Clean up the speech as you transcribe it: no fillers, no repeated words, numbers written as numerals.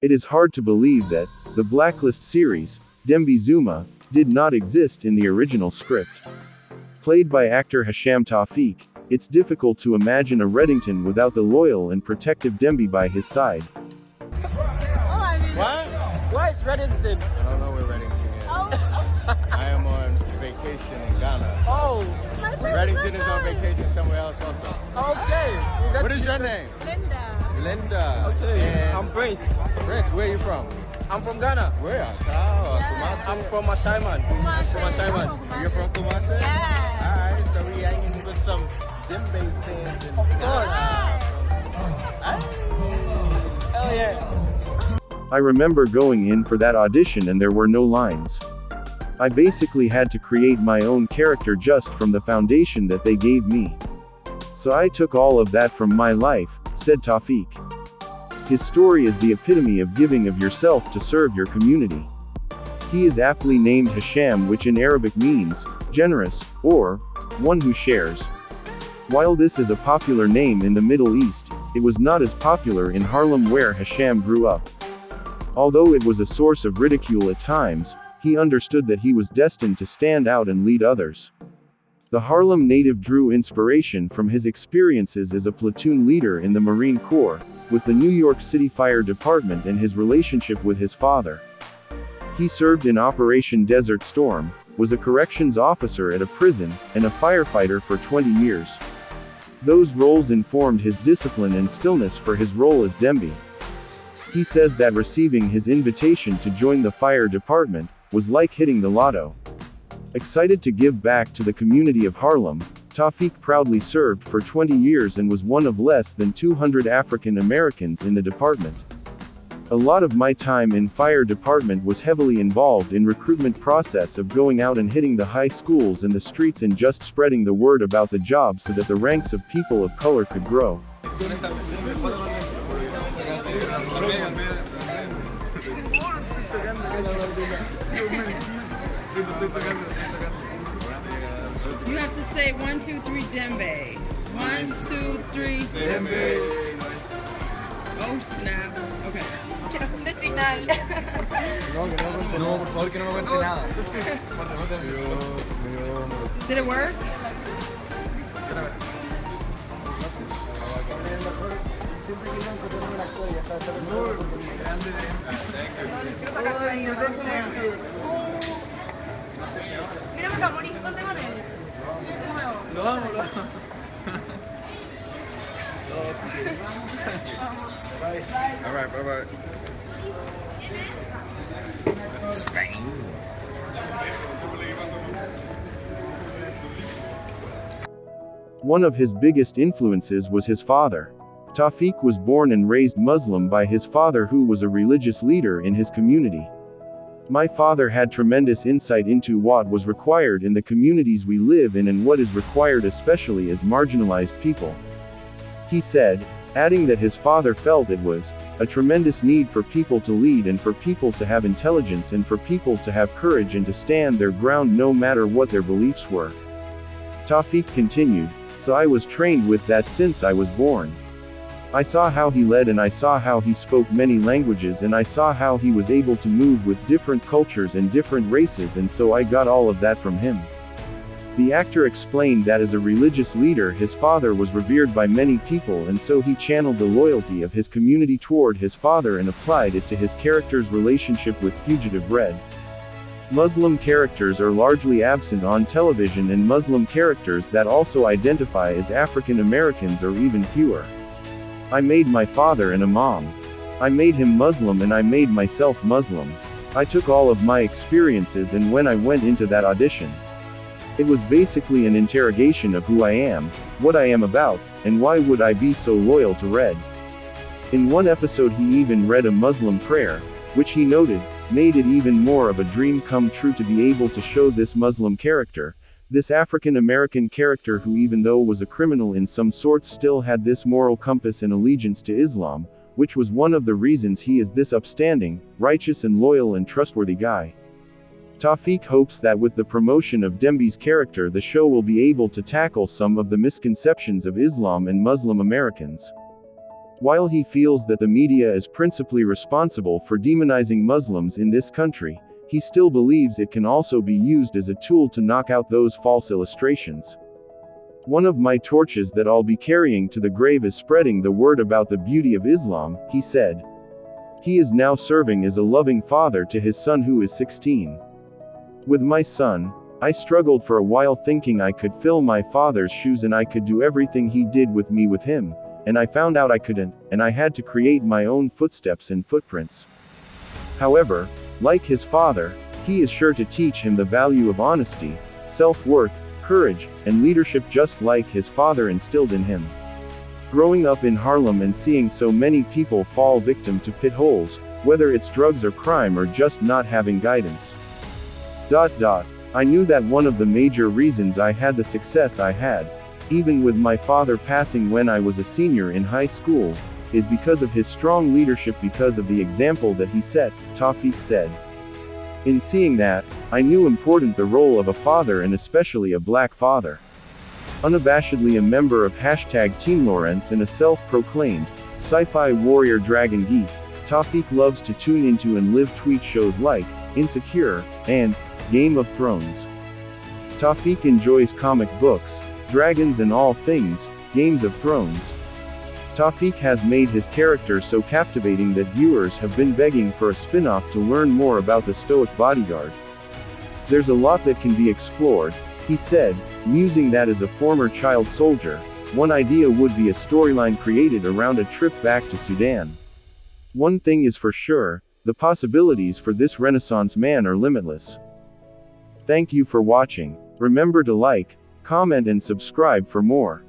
It is hard to believe that the Blacklist series, Dembe Zuma, did not exist in the original script. Played by actor Hisham Tawfiq, it's difficult to imagine a Reddington without the loyal and protective Dembe by his side. What? Why is Reddington? I don't know where Reddington is. I am on vacation in Ghana. Oh, Reddington is on vacation somewhere else also. okay. What is your name? Linda. Okay. And I'm Prince. Prince, where are you from? I'm from Ghana. Where? Kumasi? I'm from Ashaiman. You're from Kumasi? Yeah. Alright, so we hanging with some Dembe fans in Of Ghana. course. Hell yeah. I remember going in for that audition and there were no lines. I basically had to create my own character just from the foundation that they gave me. So I took all of that from my life, said Tawfiq. His story is the epitome of giving of yourself to serve your community. He is aptly named Hisham, which in Arabic means generous, or one who shares. While this is a popular name in the Middle East, it was not as popular in Harlem where Hisham grew up. Although it was a source of ridicule at times, he understood that he was destined to stand out and lead others. The Harlem native drew inspiration from his experiences as a platoon leader in the Marine Corps, with the New York City Fire Department and his relationship with his father. He served in Operation Desert Storm, was a corrections officer at a prison, and a firefighter for 20 years. Those roles informed his discipline and stillness for his role as Dembe. He says that receiving his invitation to join the fire department was like hitting the lotto. Excited to give back to the community of Harlem, Tawfiq proudly served for 20 years and was one of less than 200 African Americans in the department. A lot of my time in fire department was heavily involved in recruitment process of going out and hitting the high schools and the streets and just spreading the word about the job so that the ranks of people of color could grow. You have to say 1, 2, 3 Dembe. 1, 2, 3 Dembe. Oh snap. Okay. No, por favor, que no me cuente nada. Did it work? Mírame acá, Maurice, ponte con él. Lo vamos. Alright, bye-bye. One of his biggest influences was his father. Tawfiq was born and raised Muslim by his father, who was a religious leader in his community. My father had tremendous insight into what was required in the communities we live in and what is required especially as marginalized people. He said, adding that his father felt it was a tremendous need for people to lead and for people to have intelligence and for people to have courage and to stand their ground no matter what their beliefs were. Tawfiq continued, so I was trained with that since I was born. I saw how he led and I saw how he spoke many languages and I saw how he was able to move with different cultures and different races, and so I got all of that from him. The actor explained that as a religious leader his father was revered by many people, and so he channeled the loyalty of his community toward his father and applied it to his character's relationship with Fugitive Red. Muslim characters are largely absent on television, and Muslim characters that also identify as African Americans are even fewer. I made my father an imam. I made him Muslim and I made myself Muslim. I took all of my experiences, and when I went into that audition, it was basically an interrogation of who I am, what I am about, and why would I be so loyal to Red. In one episode he even read a Muslim prayer, which he noted, made it even more of a dream come true to be able to show this Muslim character, this African American character who, even though was a criminal in some sorts, still had this moral compass and allegiance to Islam, which was one of the reasons he is this upstanding, righteous and loyal and trustworthy guy. Tawfiq hopes that with the promotion of Dembe's character the show will be able to tackle some of the misconceptions of Islam and Muslim Americans. While he feels that the media is principally responsible for demonizing Muslims in this country, he still believes it can also be used as a tool to knock out those false illustrations. One of my torches that I'll be carrying to the grave is spreading the word about the beauty of Islam, he said. He is now serving as a loving father to his son who is 16. With my son, I struggled for a while thinking I could fill my father's shoes and I could do everything he did with me with him, and I found out I couldn't, and I had to create my own footsteps and footprints. However, like his father, he is sure to teach him the value of honesty, self-worth, courage, and leadership just like his father instilled in him. Growing up in Harlem and seeing so many people fall victim to pit holes, whether it's drugs or crime or just not having guidance. I knew that one of the major reasons I had the success I had, even with my father passing when I was a senior in high school, is because of his strong leadership, because of the example that he set, Tawfiq said. In seeing that, I knew important the role of a father and especially a black father. Unabashedly a member of #Team Lawrence and a self-proclaimed sci-fi warrior dragon geek, Tawfiq loves to tune into and live tweet shows like Insecure and Game of Thrones. Tawfiq enjoys comic books, dragons and all things Games of Thrones. Tawfiq has made his character so captivating that viewers have been begging for a spin-off to learn more about the stoic bodyguard. There's a lot that can be explored, he said, musing that as a former child soldier, one idea would be a storyline created around a trip back to Sudan. One thing is for sure, the possibilities for this Renaissance man are limitless. Thank you for watching. Remember to like, comment and subscribe for more.